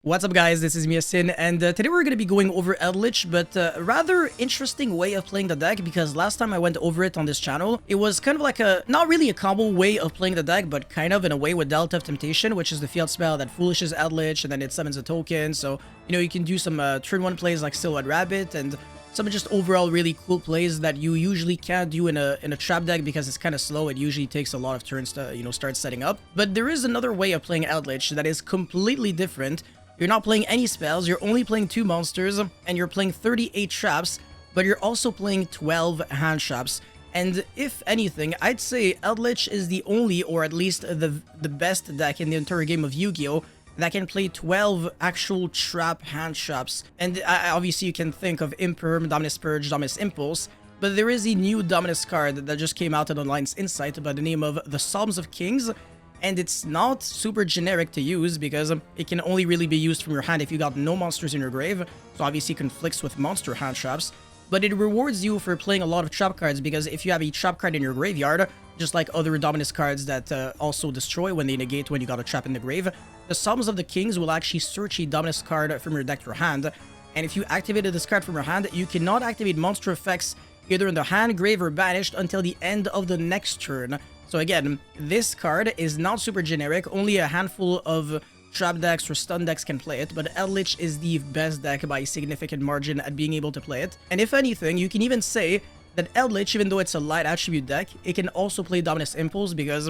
What's up guys, this is Yasin, and today we're going to be going over ELDLICH, but a rather interesting way of playing the deck, because last time I went over it on this channel, it was kind of like not really a combo way of playing the deck, but kind of in a way with Delta of Temptation, which is the field spell that foolishes ELDLICH, and then it summons a token, so, you know, you can do some turn 1 plays like Silhouette Rabbit, and some just overall really cool plays that you usually can't do in a trap deck because it's kind of slow. It usually takes a lot of turns to, you know, start setting up. But there is another way of playing ELDLICH that is completely different. You're not playing any spells, you're only playing 2 monsters, and you're playing 38 traps, but you're also playing 12 hand traps. And if anything, I'd say ELDLICH is the only, or at least the best deck in the entire game of Yu-Gi-Oh! That can play 12 actual trap hand traps. And obviously you can think of Imperm, Dominus Purge, Dominus Impulse, but there is a new Dominus card that just came out in Online's Insight by the name of the Psalms of Kings. And it's not super generic to use because it can only really be used from your hand if you got no monsters in your grave, so obviously conflicts with monster hand traps. But it rewards you for playing a lot of trap cards, because if you have a trap card in your graveyard, just like other Dominus cards that also destroy when they negate when you got a trap in the grave, the Psalms of the Kings will actually search a Dominus card from your deck to your hand, and if you activated this card from your hand, you cannot activate monster effects either in the hand, grave, or banished until the end of the next turn. So again, this card is not super generic, only a handful of trap decks or stun decks can play it, but ELDLICH is the best deck by a significant margin at being able to play it. And if anything, you can even say that ELDLICH, even though it's a light attribute deck, it can also play Dominus Impulse, because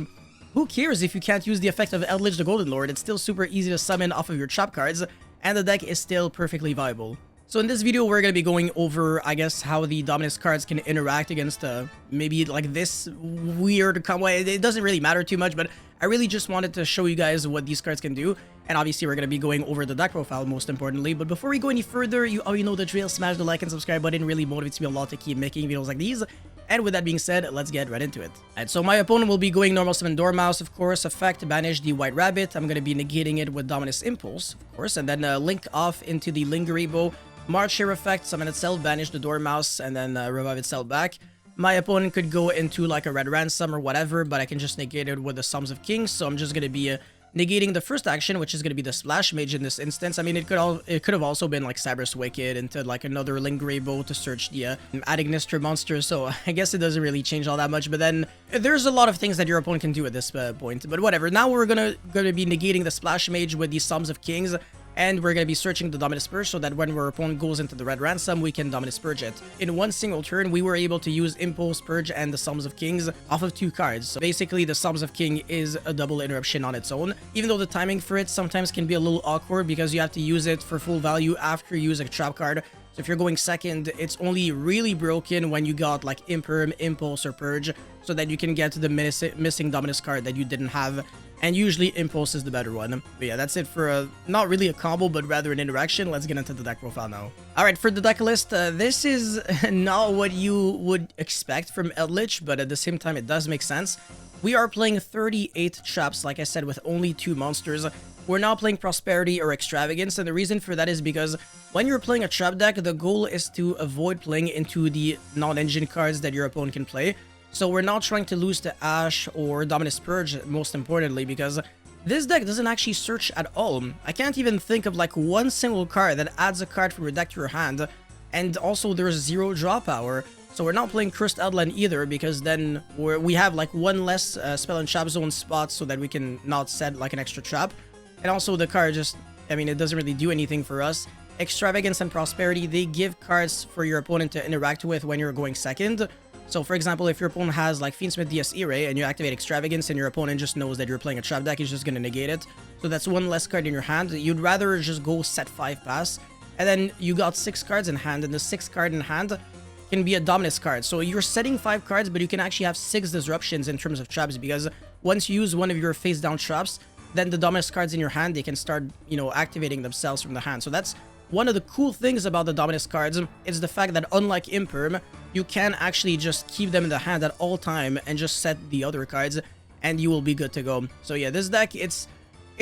who cares if you can't use the effect of ELDLICH the Golden Lord? It's still super easy to summon off of your trap cards, and the deck is still perfectly viable. So in this video, we're going to be going over, I guess, how the Dominus cards can interact against maybe like this weird combo. It doesn't really matter too much, but I really just wanted to show you guys what these cards can do. And obviously, we're going to be going over the deck profile most importantly. But before we go any further, you already know the drill. Smash the like and subscribe button. Really motivates me a lot to keep making videos like these. And with that being said, let's get right into it. Alright, so my opponent will be going normal summon Dormouse, of course, effect, banish the White Rabbit. I'm going to be negating it with Dominus Impulse, of course, and then link off into the Lingerebo. March here effect, summon itself, banish the Dormouse, and then revive itself back. My opponent could go into like a Red Ransom or whatever, but I can just negate it with the Psalms of Kings, so I'm just going to be negating the first action, which is going to be the Splash Mage in this instance. I mean, it could have also been like Cyber's Wicked into like another Lingerebo to search the Adignister monster, so I guess it doesn't really change all that much. But then there's a lot of things that your opponent can do at this point, but whatever. Now we're gonna be negating the Splash Mage with the Psalms of Kings, and we're going to be searching the Dominus Purge so that when our opponent goes into the Red Ransom, we can Dominus Purge it. In one single turn, we were able to use Impulse, Purge, and the Psalms of Kings off of 2 cards. So basically, the Psalms of King is a double interruption on its own, even though the timing for it sometimes can be a little awkward because you have to use it for full value after you use a trap card. So if you're going second, it's only really broken when you got like Imperm, Impulse, or Purge, so that you can get to the missing Dominus card that you didn't have. And usually Impulse is the better one. But yeah, that's it for not really a combo, but rather an interaction. Let's get into the deck profile now. Alright, for the deck list, this is not what you would expect from ELDLICH, but at the same time, it does make sense. We are playing 38 traps, like I said, with only 2 monsters. We're not playing Prosperity or Extravagance, and the reason for that is because when you're playing a trap deck, the goal is to avoid playing into the non-engine cards that your opponent can play. So we're not trying to lose to Ash or Dominus Purge, most importantly, because this deck doesn't actually search at all. I can't even think of like one single card that adds a card from your deck to your hand, and also there's 0 draw power. So we're not playing Cursed Outland either, because then we have like 1 less spell and trap zone spot so that we can not set like an extra trap. And also the card just, I mean, it doesn't really do anything for us. Extravagance and Prosperity, they give cards for your opponent to interact with when you're going second. So for example, if your opponent has like Fiendsmith DS E-Ray and you activate Extravagance and your opponent just knows that you're playing a trap deck, he's just going to negate it. So that's 1 less card in your hand. You'd rather just go set 5 pass. And then you got 6 cards in hand, and the 6th card in hand can be a Dominus card. So you're setting 5 cards, but you can actually have 6 disruptions in terms of traps, because once you use one of your face down traps, then the Dominus cards in your hand, they can start, you know, activating themselves from the hand. So that's one of the cool things about the Dominus cards, is the fact that unlike Imperm, you can actually just keep them in the hand at all time and just set the other cards, and you will be good to go. So yeah, this deck, it's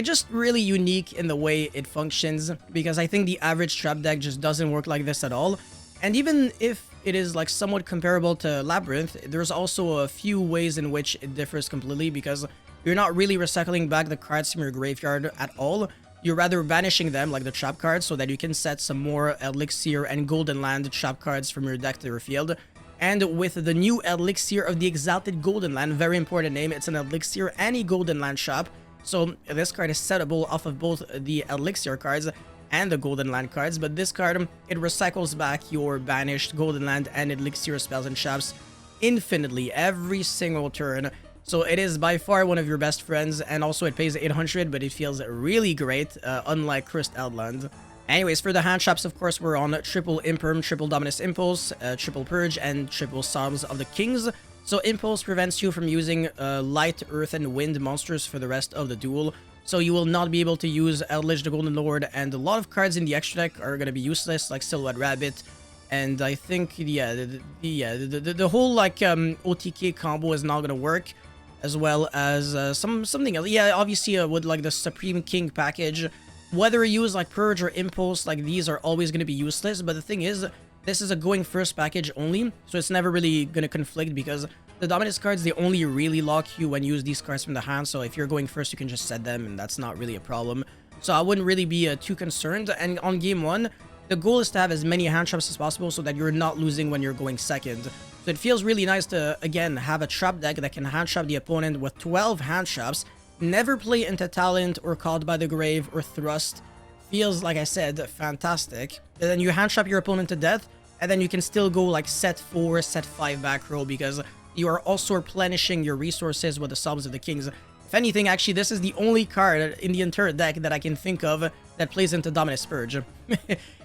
just really unique in the way it functions, because I think the average trap deck just doesn't work like this at all. And even if it is like somewhat comparable to Labyrinth, there's also a few ways in which it differs completely, because you're not really recycling back the cards from your graveyard at all. you're rather banishing them like the trap cards so that you can set some more elixir and golden land trap cards from your deck to your field. And with the new elixir of the Exalted Golden Land, very important name, it's an elixir and a golden land shop. So this card is settable off of both the elixir cards and the golden land cards, but this card, it recycles back your banished golden land and elixir spells and shops infinitely every single turn. So it is by far one of your best friends, and also it pays 800, but it feels really great, unlike Crystron. Anyways, for the hand shops, of course, we're on triple Imperm, triple Dominus Impulse, triple Purge, and triple Psalms of the Kings. So Impulse prevents you from using light, earth, and wind monsters for the rest of the duel. So you will not be able to use Eldlich the Golden Lord, and a lot of cards in the extra deck are going to be useless, like Silhouette Rabbit. And I think, yeah, the whole, like, OTK combo is not going to work, as well as something else. Yeah, obviously, with, like, the Supreme King package, whether you use like Purge or Impulse, like these are always going to be useless. But the thing is, this is a going first package only, so it's never really going to conflict because the Dominus cards, they only really lock you when you use these cards from the hand. So if you're going first, you can just set them, and that's not really a problem. So I wouldn't really be too concerned. And on game 1, the goal is to have as many hand traps as possible so that you're not losing when you're going second. So it feels really nice to, again, have a trap deck that can hand trap the opponent with 12 hand traps. Never play into Talent or Called by the Grave or Thrust. Feels, like I said, fantastic. And then you hand trap your opponent to death, and then you can still go like set 4, set 5 back row because you are also replenishing your resources with the Psalms of the Kings. If anything, actually, this is the only card in the entire deck that I can think of that plays into Dominus Purge.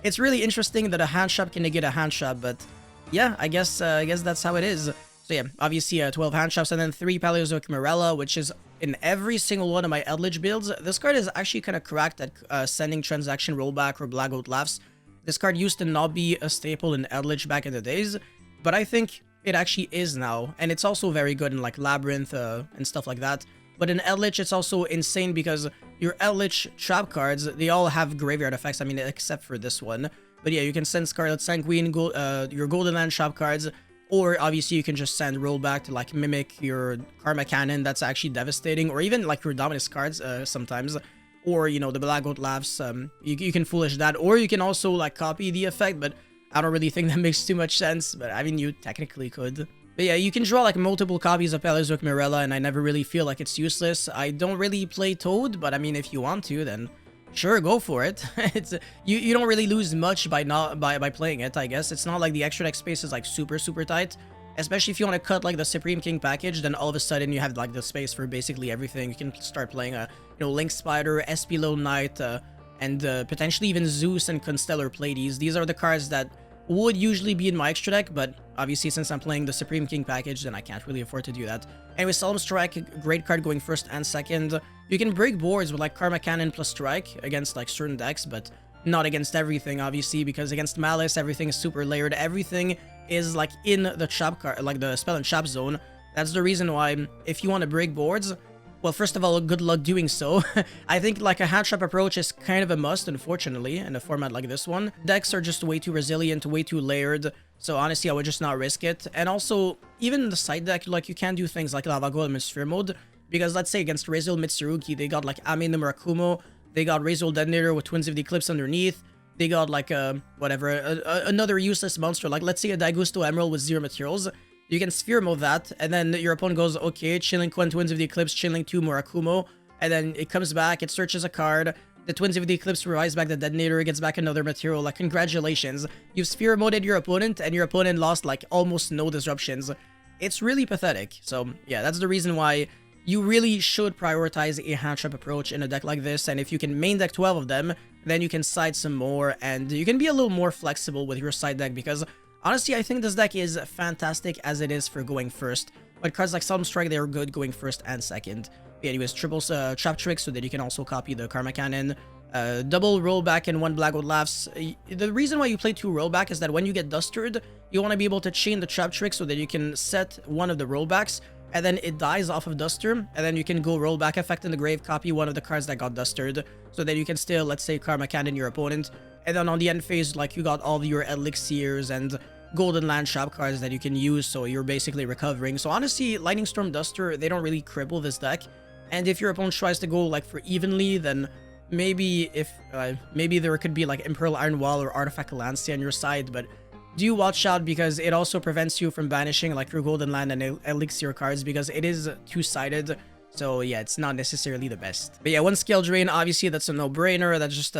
It's really interesting that a hand trap can negate a hand trap, but yeah, I guess that's how it is. So yeah, obviously 12 hand traps and then 3 Paleozoic Morella, which is in every single one of my Eldlich builds. This card is actually kind of cracked at sending transaction rollback or Black Goat Laughs. This card used to not be a staple in Eldlich back in the days, but I think it actually is now. And it's also very good in like Labyrinth and stuff like that. But in Eldlich, it's also insane because your Eldlich trap cards, they all have graveyard effects, I mean, except for this one. But yeah, you can send Scarlet Sanguine, your Golden Land trap cards, or obviously you can just send rollback to like mimic your Karma Cannon, that's actually devastating, or even like your Dominus cards sometimes, or you know, the Black Goat Laughs, you can foolish that, or you can also like copy the effect, but I don't really think that makes too much sense, but I mean, you technically could. But yeah, you can draw like multiple copies of Paleozoic Morella, and I never really feel like it's useless. I don't really play Toad, but I mean, if you want to, then sure, go for it. It's you don't really lose much by playing it, I guess. It's not like the extra deck space is like super tight. Especially if you want to cut like the Supreme King package, then all of a sudden you have like the space for basically everything. You can start playing you know, Link Spider, SP Lone Knight, and potentially even Zeus and Constellar Pleiades. These are the cards that would usually be in my extra deck, but obviously since I'm playing the Supreme King package, then I can't really afford to do that. Anyway, Solemn Strike, great card going first and second. You can break boards with like Karma Cannon plus Strike against like certain decks, but not against everything, obviously, because against Malice, everything is super layered. Everything is like in the chop card, like the spell and chop zone. That's the reason why if you want to break boards, well, first of all, good luck doing so. I think like a hand trap approach is kind of a must, unfortunately, in a format like this one. Decks are just way too resilient, way too layered, so honestly, I would just not risk it. And also, even in the side deck, like you can do things like Lava Golem and Sphere Mode, because let's say against Razul Mitsurugi, they got like Ame no Murakumo, they got Razul Detonator with Twins of the Eclipse underneath, they got like another useless monster, like let's say a Daigusto Emerald with 0 materials. You can Sphere Mode that, and then your opponent goes, okay, Chilling Quan Twins of the Eclipse, Chilling 2 Murakumo, and then it comes back, it searches a card, the Twins of the Eclipse revives back the Detonator, gets back another material, like congratulations, you've Sphere Moded your opponent, and your opponent lost like almost no disruptions. It's really pathetic, so yeah, that's the reason why you really should prioritize a hand trap approach in a deck like this, and if you can main deck 12 of them, then you can side some more, and you can be a little more flexible with your side deck, because honestly, I think this deck is fantastic as it is for going first. But cards like Solemn Strike, they're good going first and second. But anyways, triple Trap Trick so that you can also copy the Karma Cannon. Double Rollback and 1 Black Goat Laughs. The reason why you play 2 Rollback is that when you get Dustered, you want to be able to chain the Trap Trick so that you can set one of the Rollbacks, and then it dies off of Duster, and then you can go Rollback Effect in the grave, copy one of the cards that got Dustered, so that you can still, let's say, Karma Cannon your opponent. And then on the end phase, like, you got all of your Elixirs and Golden Land shop cards that you can use, so you're basically recovering. So honestly, Lightning Storm Duster, they don't really cripple this deck. And if your opponent tries to go, like, for evenly, then maybe if maybe there could be like Imperial Iron Wall or Artifact Lancia on your side, but do watch out because it also prevents you from banishing like your Golden Land and Elixir cards because it is two-sided. So yeah, it's not necessarily the best. But yeah, one skill drain, obviously that's a no-brainer. That's just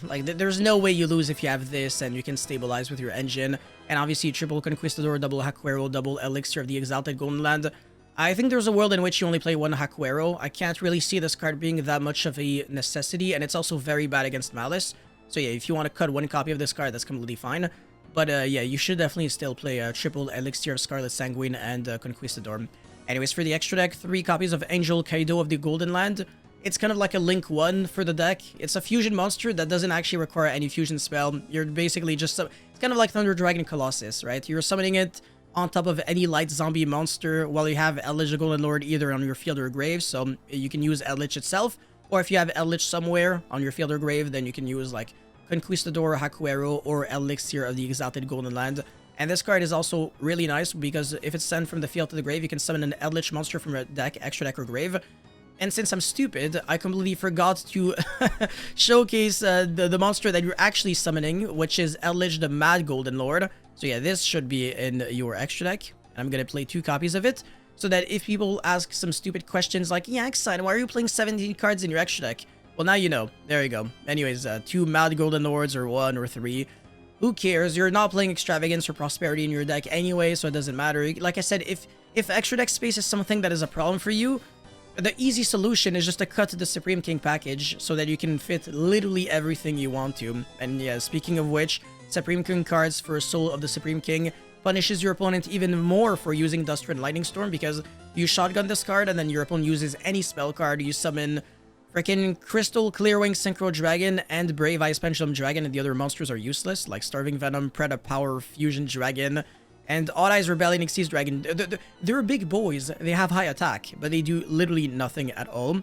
like there's no way you lose if you have this and you can stabilize with your engine. And obviously triple Conquistador, double Hakuero, double Elixir of the Exalted Golden Land. I think there's a world in which you only play one Hakuero. I can't really see this card being that much of a necessity, and it's also very bad against Malice. So yeah, if you want to cut one copy of this card, that's completely fine. But yeah, you should definitely still play triple Elixir of Scarlet Sanguine and Conquistador. Anyways, for the extra deck, 3 copies of Angel Kaido of the Golden Land. It's kind of like a Link 1 for the deck. It's a fusion monster that doesn't actually require any fusion spell. You're basically just... It's kind of like Thunder Dragon Colossus, right? You're summoning it on top of any light zombie monster while you have Eldritch the Golden Lord either on your field or grave. So you can use Eldritch itself. Or if you have Eldritch somewhere on your field or grave, then you can use like Conquistador, Hakuero, or Elixir of the Exalted Golden Land. And this card is also really nice because if it's sent from the field to the grave, you can summon an Eldritch monster from a deck, extra deck, or grave. And since I'm stupid, I completely forgot to showcase the monster that you're actually summoning, which is Eldritch the Mad Golden Lord. So yeah, this should be in your extra deck. And I'm going to play 2 copies of it, so that if people ask some stupid questions like, yeah, Exide, why are you playing 17 cards in your extra deck? Well, now you know. There you go. Anyways, 2 Mad Golden Lords or 1 or 3. Who cares? You're not playing Extravagance or Prosperity in your deck anyway, so it doesn't matter. Like I said, if extra deck space is something that is a problem for you, the easy solution is just to cut the Supreme King package so that you can fit literally everything you want to. And yeah, speaking of which, Supreme King cards for Soul of the Supreme King punishes your opponent even more for using Duster and Lightning Storm because you shotgun this card and then your opponent uses any spell card. You summon freaking Crystal, Clearwing, Synchro Dragon, and Brave Ice Pendulum Dragon, and the other monsters are useless, like Starving Venom, Preda Power, Fusion Dragon, and Odd Eyes Rebellion Xyz Dragon. They're big boys, they have high attack, but they do literally nothing at all.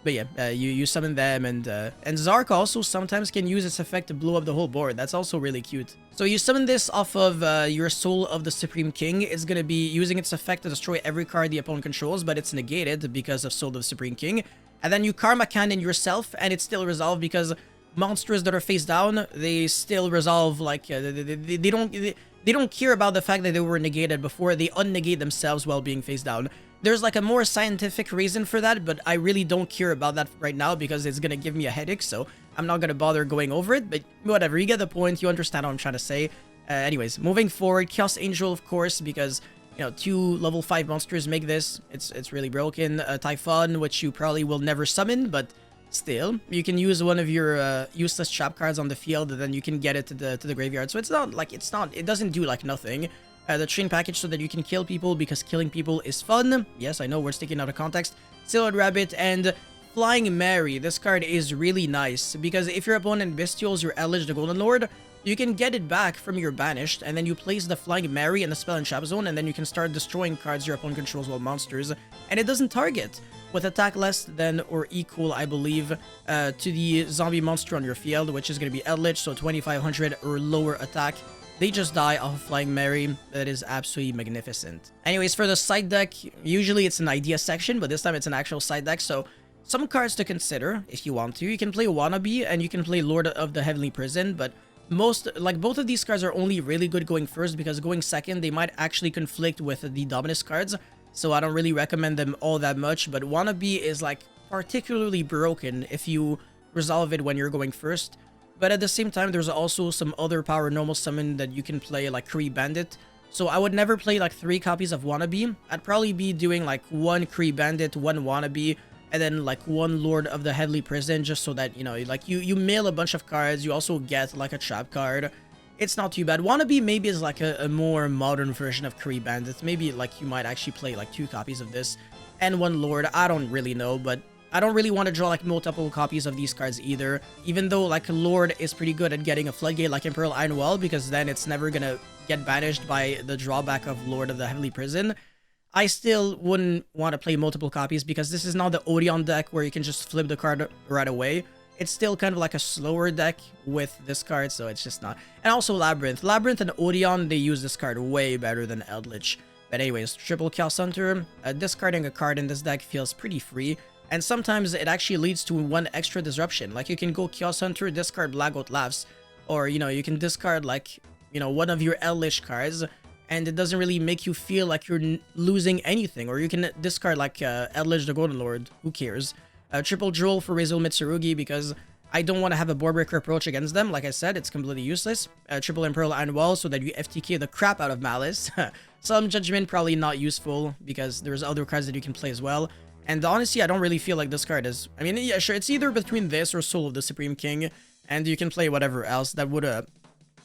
But yeah, you summon them, and Zark also sometimes can use its effect to blow up the whole board. That's also really cute. So you summon this off of your Soul of the Supreme King. It's going to be using its effect to destroy every card the opponent controls, but it's negated because of Soul of the Supreme King. And then you Karma Cannon yourself, and it's still resolved because monsters that are face down, they still resolve, like, they don't care about the fact that they were negated before. They unnegate themselves while being face down. There's like a more scientific reason for that, but I really don't care about that right now because it's gonna give me a headache, so I'm not gonna bother going over it, but whatever, you get the point, you understand what I'm trying to say. Anyways, moving forward, Chaos Angel, of course, because, you know, 2 level 5 monsters make this. It's really broken. Typhon, which you probably will never summon, but still, you can use one of your useless trap cards on the field, and then you can get it to the graveyard. So it's not like, it doesn't do like nothing. The train package so that you can kill people because killing people is fun. Yes, I know, we're sticking out of context. Silhouette Rabbit and Flying Mary. This card is really nice because if your opponent bestials your Eldritch the Golden Lord, you can get it back from your banished, and then you place the Flying Mary in the spell and trap zone, and then you can start destroying cards your opponent controls while monsters, and it doesn't target. With attack less than or equal, I believe, to the zombie monster on your field, which is going to be Eldritch, so 2500 or lower attack. They just die off of Flying Mary. That is absolutely magnificent. Anyways, for the side deck, usually it's an idea section, but this time it's an actual side deck, so some cards to consider if you want to. You can play Wannabe, and you can play Lord of the Heavenly Prison, but both of these cards are only really good going first, because going second, they might actually conflict with the Dominus cards, so I don't really recommend them all that much, but Wannabe is, like, particularly broken if you resolve it when you're going first. But at the same time, there's also some other power normal summon that you can play, like Kree Bandit. So I would never play like 3 copies of Wannabe. I'd probably be doing like 1 Kree Bandit, 1 Wannabe, and then like 1 Lord of the Heavenly Prison, just so that, you know, like you mill a bunch of cards. You also get like a trap card. It's not too bad. Wannabe maybe is like a more modern version of Kree Bandit. Maybe like you might actually play like 2 copies of this and 1 Lord. I don't really know, but I don't really want to draw like multiple copies of these cards either, even though like Lord is pretty good at getting a floodgate like Imperial Iron Wall, because then it's never gonna get banished by the drawback of Lord of the Heavenly Prison. I still wouldn't want to play multiple copies because this is not the Odeon deck where you can just flip the card right away. It's still kind of like a slower deck with this card, so it's just not. And also Labyrinth. Labyrinth and Odeon, they use this card way better than Eldritch. But anyways, triple Chaos Hunter. Discarding a card in this deck feels pretty free. And sometimes it actually leads to one extra disruption. Like you can go Chaos Hunter, discard Blackout Laughs, or you know, you can discard like, you know, one of your ELDLICH cards, and it doesn't really make you feel like you're losing anything. Or you can discard like ELDLICH the Golden Lord, who cares? Triple Droll for Rezo Mitsurugi because I don't want to have a board breaker approach against them. Like I said, it's completely useless. Triple Imperial Annual so that you FTK the crap out of Malice. Some Judgment probably not useful because there's other cards that you can play as well. And honestly, I don't really feel like this card is... I mean, yeah, sure, it's either between this or Soul of the Supreme King, and you can play whatever else that would, you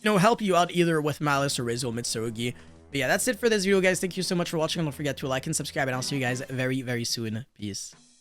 know, help you out either with Malice or Rezo Mitsurugi. But yeah, that's it for this video, guys. Thank you so much for watching. Don't forget to like and subscribe, and I'll see you guys very, very soon. Peace.